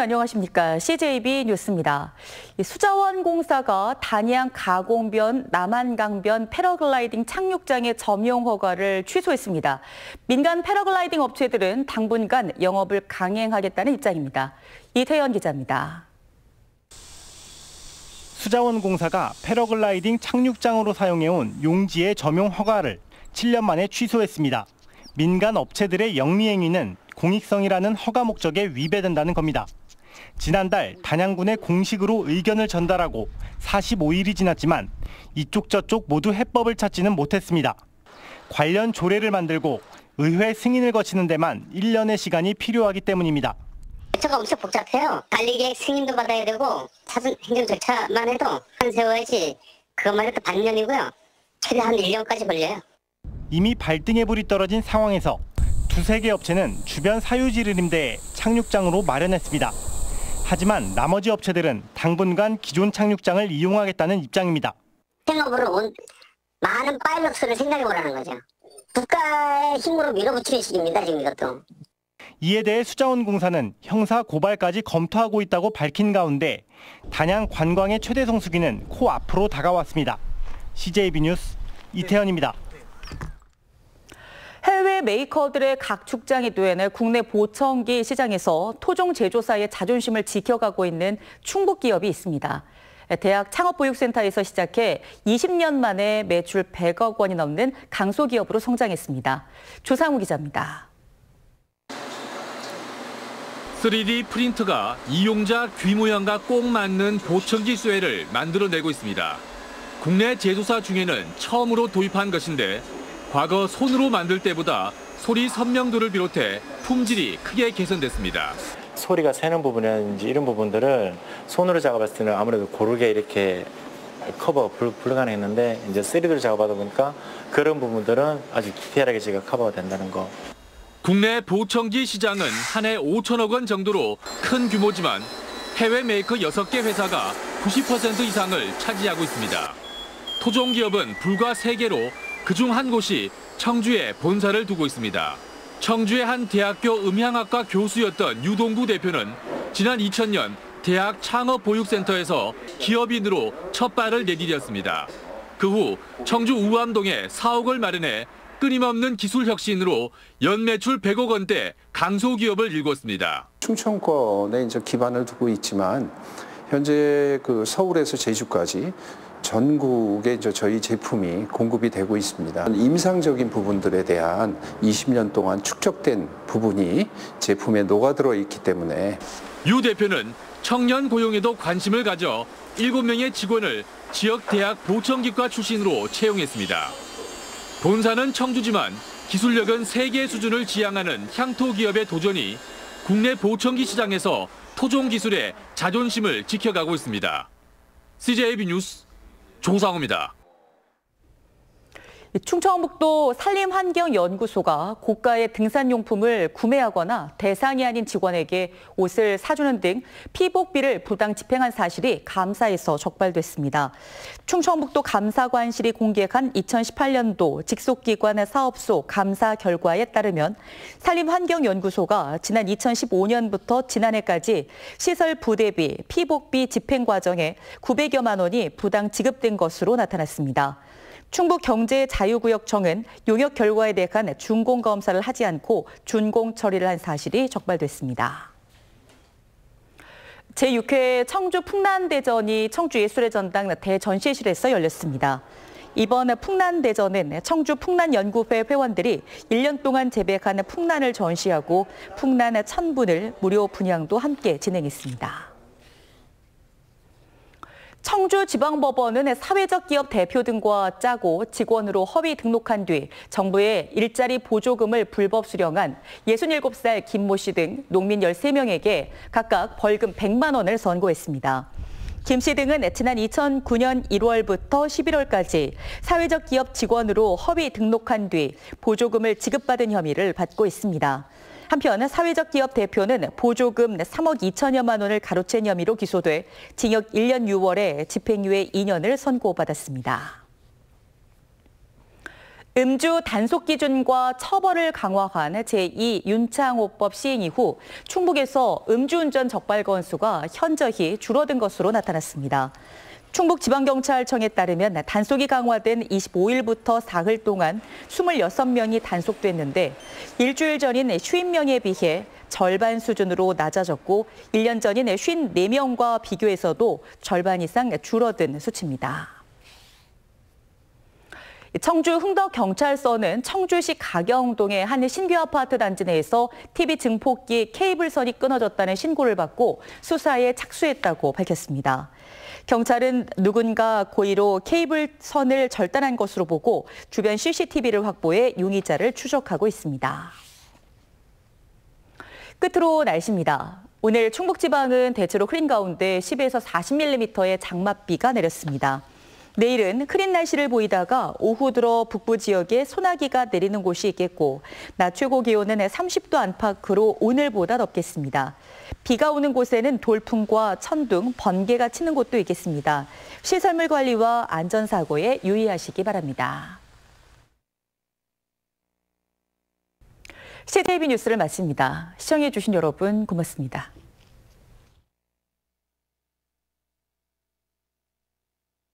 안녕하십니까. CJB 뉴스입니다. 수자원공사가 단양 가공변, 남한강변 패러글라이딩 착륙장의 점용 허가를 취소했습니다. 민간 패러글라이딩 업체들은 당분간 영업을 강행하겠다는 입장입니다. 이태현 기자입니다. 수자원공사가 패러글라이딩 착륙장으로 사용해온 용지의 점용 허가를 7년 만에 취소했습니다. 민간 업체들의 영리행위는 공익성이라는 허가 목적에 위배된다는 겁니다. 지난달 단양군에 공식으로 의견을 전달하고 45일이 지났지만 이쪽 저쪽 모두 해법을 찾지는 못했습니다. 관련 조례를 만들고 의회 승인을 거치는 데만 1년의 시간이 필요하기 때문입니다. 절차가 엄청 복잡해요. 관리계획 승인도 받아야 되고 사전 행정 절차만 해도 한 세워야지 그것만 해도 반년이고요. 최대 한 1년까지 걸려요. 이미 발등에 불이 떨어진 상황에서 두세 개 업체는 주변 사유지를 임대해 착륙장으로 마련했습니다. 하지만 나머지 업체들은 당분간 기존 착륙장을 이용하겠다는 입장입니다. 생업으로 온 많은 파일럿 수를 생각해보라는 거죠. 국가의 힘으로 밀어붙이는 식입니다, 지금 이것도. 이에 대해 수자원공사는 형사 고발까지 검토하고 있다고 밝힌 가운데 단양 관광의 최대 성수기는 코앞으로 다가왔습니다. CJB 뉴스 이태현입니다. 해외 메이커들의 각축장이 된 국내 보청기 시장에서 토종 제조사의 자존심을 지켜가고 있는 충북 기업이 있습니다. 대학 창업보육센터에서 시작해 20년 만에 매출 100억 원이 넘는 강소기업으로 성장했습니다. 조상우 기자입니다. 3D 프린터가 이용자 귀 모양과 꼭 맞는 보청기 쇠를 만들어내고 있습니다. 국내 제조사 중에는 처음으로 도입한 것인데 과거 손으로 만들 때보다 소리 선명도를 비롯해 품질이 크게 개선됐습니다. 소리가 새는 부분이라든지 이런 부분들을 손으로 작업했을 때는 아무래도 고르게 이렇게 커버 불가능했는데 이제 3D로 작업하다 보니까 그런 부분들은 아주 디테일하게 제가 커버가 된다는 거. 국내 보청기 시장은 한 해 5천억 원 정도로 큰 규모지만 해외 메이커 6개 회사가 90% 이상을 차지하고 있습니다. 토종 기업은 불과 3개로 그중 한 곳이 청주에 본사를 두고 있습니다. 청주의 한 대학교 음향학과 교수였던 유동구 대표는 지난 2000년 대학 창업보육센터에서 기업인으로 첫 발을 내디뎠습니다. 그 후 청주 우암동에 사옥을 마련해 끊임없는 기술 혁신으로 연매출 100억 원대 강소기업을 일궜습니다. 충청권에 이제 기반을 두고 있지만 현재 그 서울에서 제주까지 전국에 저희 제품이 공급이 되고 있습니다. 임상적인 부분들에 대한 20년 동안 축적된 부분이 제품에 녹아들어 있기 때문에 유 대표는 청년 고용에도 관심을 가져 7명의 직원을 지역 대학 보청기과 출신으로 채용했습니다. 본사는 청주지만 기술력은 세계 수준을 지향하는 향토 기업의 도전이 국내 보청기 시장에서 토종 기술의 자존심을 지켜가고 있습니다. CJB 뉴스 조상우입니다. 충청북도 산림환경연구소가 고가의 등산용품을 구매하거나 대상이 아닌 직원에게 옷을 사주는 등 피복비를 부당 집행한 사실이 감사에서 적발됐습니다. 충청북도 감사관실이 공개한 2018년도 직속기관 사업소 감사 결과에 따르면 산림환경연구소가 지난 2015년부터 지난해까지 시설 부대비, 피복비 집행 과정에 900여만 원이 부당 지급된 것으로 나타났습니다. 충북경제자유구역청은 용역 결과에 대한 준공검사를 하지 않고 준공 처리를 한 사실이 적발됐습니다. 제6회 청주 풍란대전이 청주예술의 전당 대전시실에서 열렸습니다. 이번 풍란대전은 청주 풍란연구회 회원들이 1년 동안 재배한 풍란을 전시하고 풍란 1000분을 무료 분양도 함께 진행했습니다. 청주지방법원은 사회적 기업 대표 등과 짜고 직원으로 허위 등록한 뒤 정부의 일자리 보조금을 불법 수령한 67살 김모 씨 등 농민 13명에게 각각 벌금 100만 원을 선고했습니다. 김 씨 등은 지난 2009년 1월부터 11월까지 사회적 기업 직원으로 허위 등록한 뒤 보조금을 지급받은 혐의를 받고 있습니다. 한편 사회적 기업 대표는 보조금 3억 2천여만 원을 가로챈 혐의로 기소돼 징역 1년 6월에 집행유예 2년을 선고받았습니다. 음주 단속 기준과 처벌을 강화한 제2 윤창호법 시행 이후 충북에서 음주운전 적발 건수가 현저히 줄어든 것으로 나타났습니다. 충북지방경찰청에 따르면 단속이 강화된 25일부터 사흘 동안 26명이 단속됐는데 일주일 전인 50명에 비해 절반 수준으로 낮아졌고 1년 전인 54명과 비교해서도 절반 이상 줄어든 수치입니다. 청주 흥덕경찰서는 청주시 가경동의 한 신규 아파트 단지 내에서 TV 증폭기 케이블선이 끊어졌다는 신고를 받고 수사에 착수했다고 밝혔습니다. 경찰은 누군가 고의로 케이블선을 절단한 것으로 보고 주변 CCTV를 확보해 용의자를 추적하고 있습니다. 끝으로 날씨입니다. 오늘 충북지방은 대체로 흐린 가운데 10에서 40mm의 장맛비가 내렸습니다. 내일은 흐린 날씨를 보이다가 오후 들어 북부 지역에 소나기가 내리는 곳이 있겠고 낮 최고 기온은 30도 안팎으로 오늘보다 덥겠습니다. 비가 오는 곳에는 돌풍과 천둥, 번개가 치는 곳도 있겠습니다. 시설물 관리와 안전사고에 유의하시기 바랍니다. CJB 뉴스를 마칩니다. 시청해주신 여러분 고맙습니다.